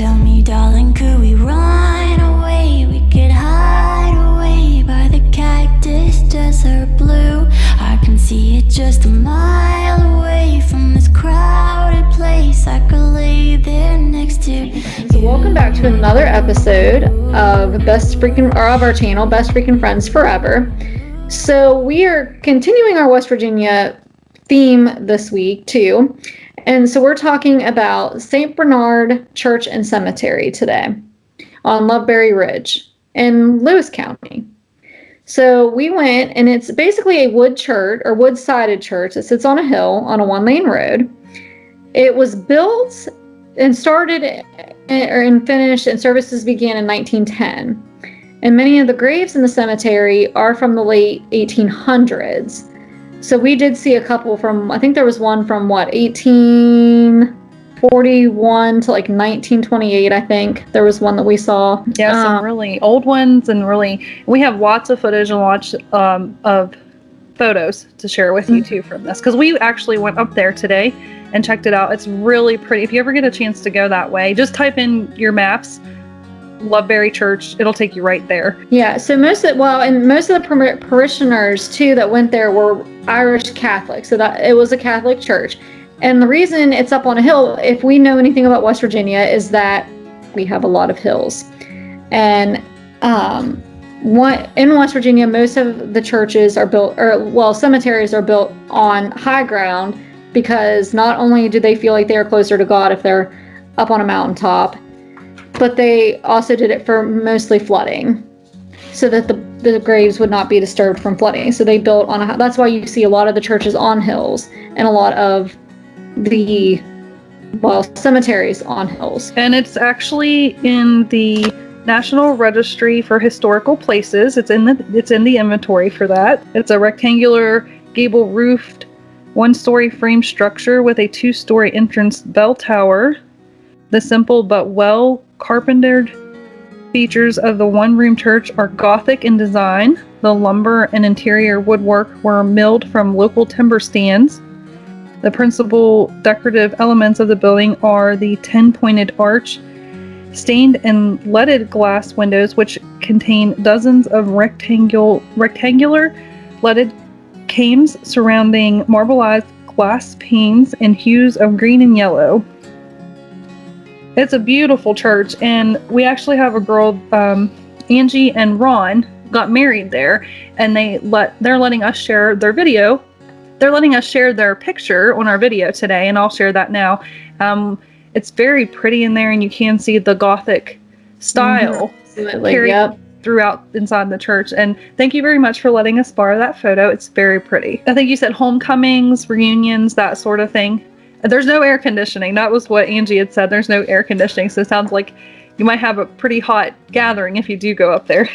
Tell me, darling, could we run away? We could hide away by the cactus desert blue. I can see it just a mile away from this crowded place. I could lay there next to you. So welcome back to another episode of our channel, Best Freaking Friends Forever. So we are continuing our West Virginia theme this week too. And so we're talking about St. Bernard Church and Cemetery today on Loveberry Ridge in Lewis County. So we went, and it's basically a wood church or wood-sided church that sits on a hill on a one-lane road. It was built and started and finished, and services began in 1910. And many of the graves in the cemetery are from the late 1800s. So we did see a couple from, I think there was one from 1841 to like 1928, I think. There was one that we saw. Yeah, some really old ones, and we have lots of footage and lots of photos to share with you too from this. Because we actually went up there today and checked it out. It's really pretty. If you ever get a chance to go that way, just type in your maps, Loveberry Church, it'll take you right there. Yeah, so most of the parishioners too that went there were Irish Catholic, so that it was a Catholic church. And the reason it's up on a hill, if we know anything about West Virginia, is that we have a lot of hills. And in West Virginia, most of the churches are built, cemeteries are built on high ground, because not only do they feel like they are closer to God if they're up on a mountaintop, but they also did it for mostly flooding, so that the graves would not be disturbed from flooding. So they built on that's why you see a lot of the churches on hills and a lot of the cemeteries on hills. And it's actually in the National Registry for Historical Places. It's in the inventory for that. It's a rectangular gable roofed 1-story frame structure with a 2-story entrance bell tower. The simple but well carpentered features of the one-room church are Gothic in design. The lumber and interior woodwork were milled from local timber stands. The principal decorative elements of the building are the 10-pointed arch, stained and leaded glass windows, which contain dozens of rectangular leaded cames surrounding marbleized glass panes in hues of green and yellow. It's a beautiful church, and we actually have a girl, Angie and Ron, got married there, and they're letting us share their video. They're letting us share their picture on our video today, and I'll share that now. It's very pretty in there, and you can see the Gothic style carried throughout inside the church. And thank you very much for letting us borrow that photo. It's very pretty. I think you said homecomings, reunions, that sort of thing. There's no air conditioning. That was what Angie had said. There's no air conditioning, so it sounds like you might have a pretty hot gathering if you do go up there.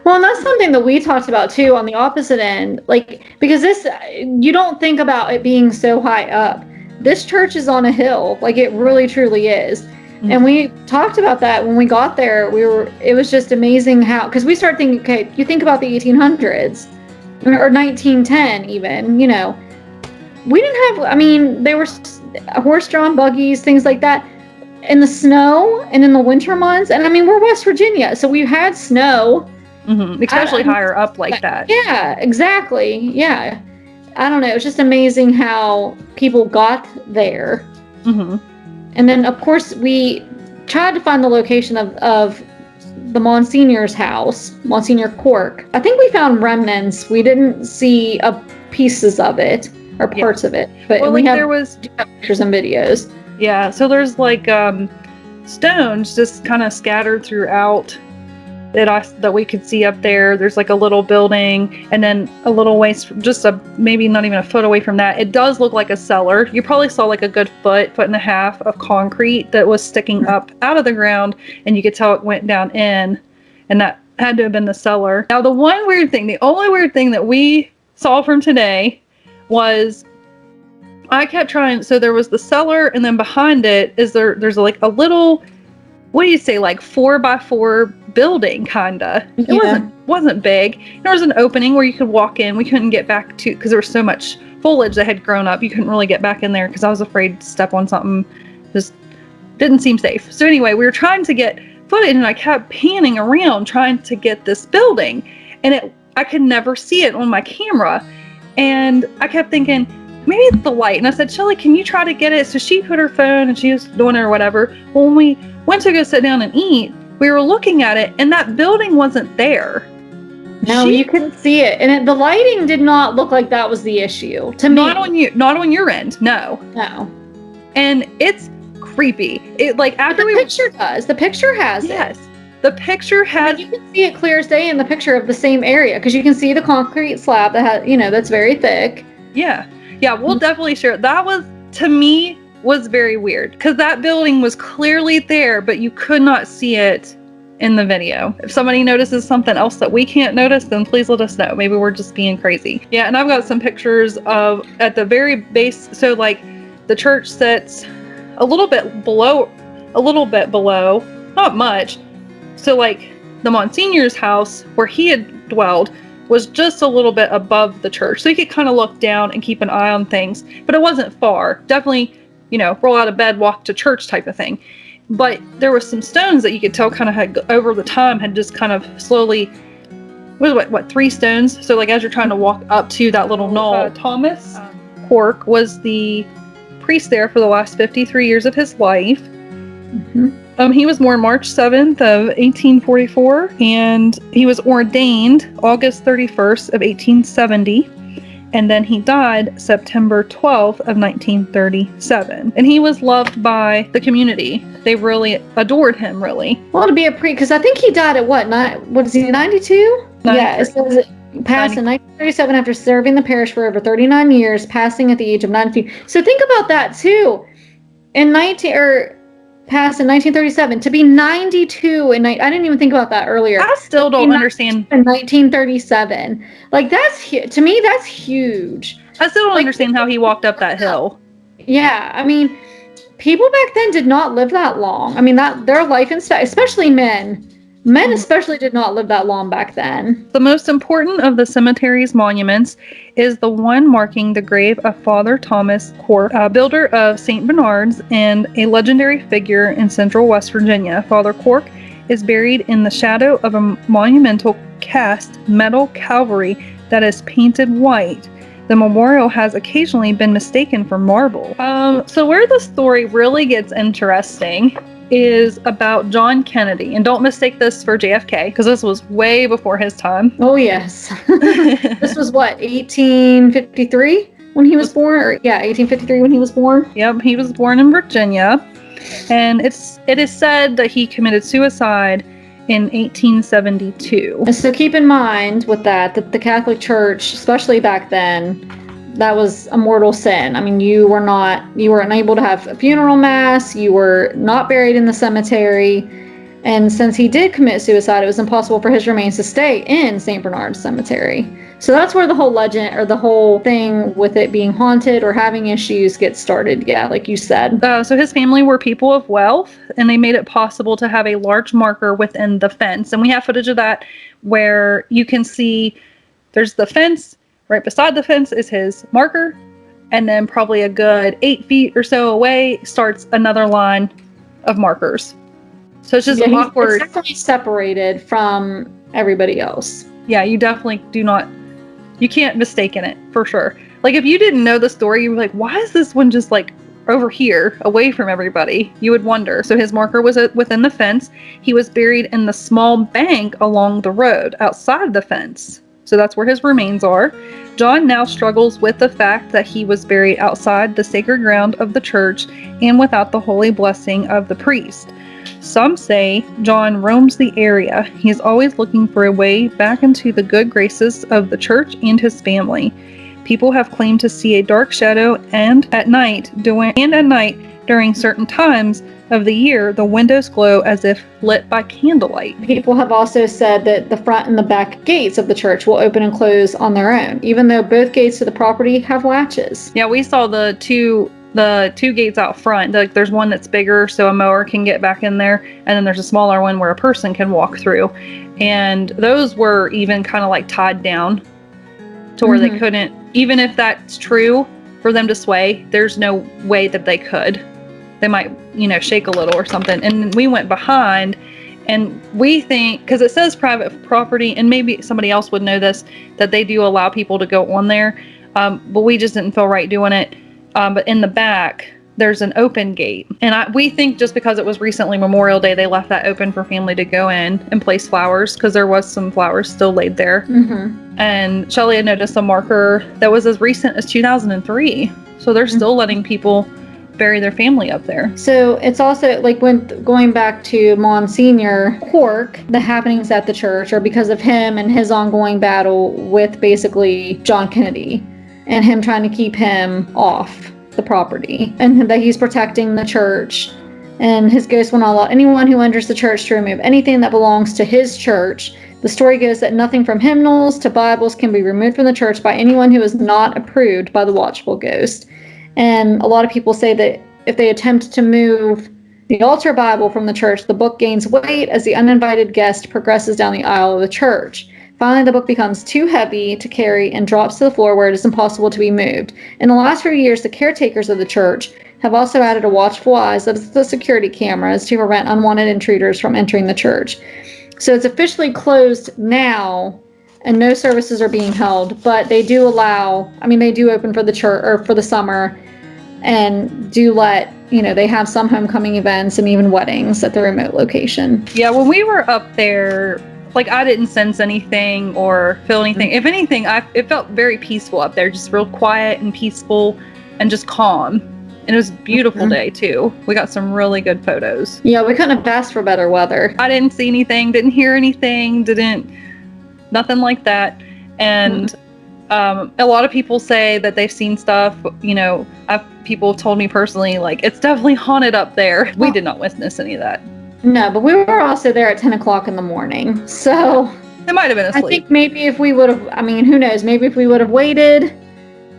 Well, and that's something that we talked about too on the opposite end. Because you don't think about it being so high up. This church is on a hill. It really truly is. Mm-hmm. And we talked about that when we got there. It was just amazing how, because we started thinking, okay, you think about the 1800s or 1910 even, we didn't have, there were horse-drawn buggies, things like that, in the snow and in the winter months. And we're West Virginia, so we had snow. Mm-hmm. Especially higher up like that. Yeah, exactly. Yeah. I don't know. It's just amazing how people got there. Mm-hmm. And then, of course, we tried to find the location of the Monsignor's house, Monsignor Quirk. I think we found remnants. We didn't see pieces of it. Or parts of it, but there was pictures and videos. Yeah, so there's stones just kind of scattered throughout that we could see up there. There's a little building, and then a little ways, maybe not even a foot away from that, it does look like a cellar. You probably saw a good foot and a half of concrete that was sticking up out of the ground, and you could tell it went down in, and that had to have been the cellar. Now, the only weird thing that we saw from today was I kept trying. So there was the cellar, and then behind it there's a little, what do you say, 4x4 building kinda. It wasn't big. There was an opening where you could walk in. We couldn't get back to, because there was so much foliage that had grown up. You couldn't really get back in there because I was afraid to step on something just didn't seem safe. So anyway, we were trying to get footage, and I kept panning around trying to get this building, and I could never see it on my camera. And I kept thinking, maybe it's the light. And I said, Shelley, can you try to get it? So she put her phone and she was doing it or whatever. Well, when we went to go sit down and eat, we were looking at it, and that building wasn't there. No, you couldn't see it, and the lighting did not look like that was the issue to me. Not on your end, no. No. And it's creepy. It like after the picture does. The picture has it. Yes, the picture has. You can see it clear as day in the picture of the same area because you can see the concrete slab that has, that's very thick. Yeah, we'll definitely share it. That was, to me, was very weird because that building was clearly there, but you could not see it in the video. If somebody notices something else that we can't notice, then please let us know. Maybe we're just being crazy. Yeah, and I've got some pictures of at the very base. So like the church sits a little bit below, not much. So like the Monsignor's house where he had dwelled was just a little bit above the church. So you could kind of look down and keep an eye on things, but it wasn't far. Definitely, roll out of bed, walk to church type of thing. But there were some stones that you could tell kind of had over the time had just kind of slowly, what 3 stones? So like as you're trying to walk up to that little knoll, Thomas Quirk was the priest there for the last 53 years of his life. Mm-hmm. He was born March 7th of 1844, and he was ordained August 31st of 1870. And then he died September 12th of 1937. And he was loved by the community. They really adored him, really. Well, to be a priest, because I think he died at what is he, 92? Yeah, it says it passed in 1937 after serving the parish for over 39 years, passing at the age of 92. So think about that, too. Passed in 1937 to be 92 and I didn't even think about that earlier. I still don't understand. In 1937, like to me that's huge. I still don't understand how he walked up that hill. Yeah, I mean, people back then did not live that long. I mean, that their life and stuff, especially men. Men especially did not live that long back then. The most important of the cemetery's monuments is the one marking the grave of Father Thomas Quirk, builder of St. Bernard's and a legendary figure in central West Virginia. Father Quirk is buried in the shadow of a monumental cast metal Calvary that is painted white. The memorial has occasionally been mistaken for marble. So where the story really gets interesting is about John Kennedy. And don't mistake this for JFK, because this was way before his time. Oh, yes. This was what, 1853 when he was born? 1853 when he was born? Yep, he was born in Virginia. And it is said that he committed suicide in 1872. So keep in mind with that the Catholic Church, especially back then, that was a mortal sin. I mean, you were unable to have a funeral mass, you were not buried in the cemetery, and since he did commit suicide, it was impossible for his remains to stay in St. Bernard's Cemetery. So that's where the whole legend or the whole thing with it being haunted or having issues gets started. Yeah, like you said. So his family were people of wealth, and they made it possible to have a large marker within the fence. And we have footage of that where you can see there's the fence. Right beside the fence is his marker, and then probably a good 8 feet or so away starts another line of markers. So it's just awkward. It's definitely separated from everybody else. Yeah, you definitely you can't mistake in it, for sure. Like, if you didn't know the story, you were like, why is this one just like over here, away from everybody? You would wonder. So his marker was within the fence. He was buried in the small bank along the road outside the fence. So that's where his remains are. John now struggles with the fact that he was buried outside the sacred ground of the church and without the holy blessing of the priest. Some say John roams the area. He is always looking for a way back into the good graces of the church and his family. People have claimed to see a dark shadow, and at night during certain times of the year, the windows glow as if lit by candlelight. People have also said that the front and the back gates of the church will open and close on their own, even though both gates to the property have latches. Yeah, we saw the two gates out front. Like, there's one that's bigger so a mower can get back in there, and then there's a smaller one where a person can walk through. And those were even kind of like tied down to where they couldn't, even if that's true, for them to sway, there's no way that they could. they might, shake a little or something. And we went behind, and we think, because it says private property, and maybe somebody else would know this, that they do allow people to go on there, but we just didn't feel right doing it. But in the back, there's an open gate. And we think just because it was recently Memorial Day, they left that open for family to go in and place flowers, because there was some flowers still laid there. Mm-hmm. And Shelley had noticed a marker that was as recent as 2003. So they're still letting people bury their family up there. So it's also like when going back to Monsignor Quirk, the happenings at the church are because of him and his ongoing battle with basically John Kennedy and him trying to keep him off the property, and that he's protecting the church, and his ghost will not allow anyone who enters the church to remove anything that belongs to his church. The story goes that nothing from hymnals to Bibles can be removed from the church by anyone who is not approved by the watchful ghost. And a lot of people say that if they attempt to move the altar Bible from the church, the book gains weight as the uninvited guest progresses down the aisle of the church. Finally, the book becomes too heavy to carry and drops to the floor where it is impossible to be moved. In the last few years, the caretakers of the church have also added a watchful eyes of the security cameras to prevent unwanted intruders from entering the church. So it's officially closed now, and no services are being held, but they do allow, they do open for the church or for the summer, and do let, they have some homecoming events and even weddings at the remote location. Yeah, when we were up there, I didn't sense anything or feel anything. If anything, it felt very peaceful up there, just real quiet and peaceful and just calm. And it was a beautiful day too. We got some really good photos. Yeah, we couldn't have asked for better weather. I didn't see anything, didn't hear anything, nothing like that. And a lot of people say that they've seen stuff, people told me personally, it's definitely haunted up there. We did not witness any of that. No, but we were also there at 10 o'clock in the morning. So they might have been asleep. I think maybe if we would have, who knows? Maybe if we would have waited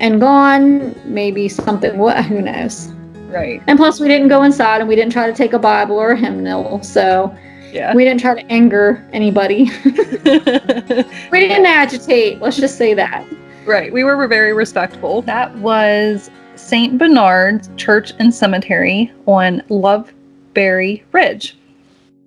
and gone, maybe something, who knows? Right. And plus, we didn't go inside, and we didn't try to take a Bible or a hymnal. So yeah, we didn't try to anger anybody. We didn't agitate. Let's just say that. Right. We were very respectful. That was St. Bernard's Church and Cemetery on Loveberry Ridge.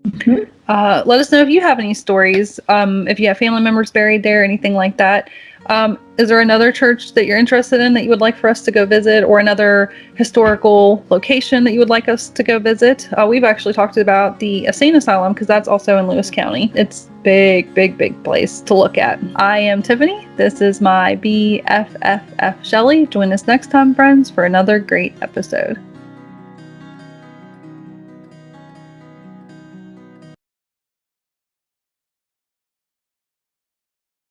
Mm-hmm. Let us know if you have any stories, if you have family members buried there, anything like that. Is there another church that you're interested in that you would like for us to go visit, or another historical location that you would like us to go visit? We've actually talked about the Insane Asylum, because that's also in Lewis County. It's big place to look at. I am Tiffany. This is my BFFF Shelley. Join us next time, friends, for another great episode.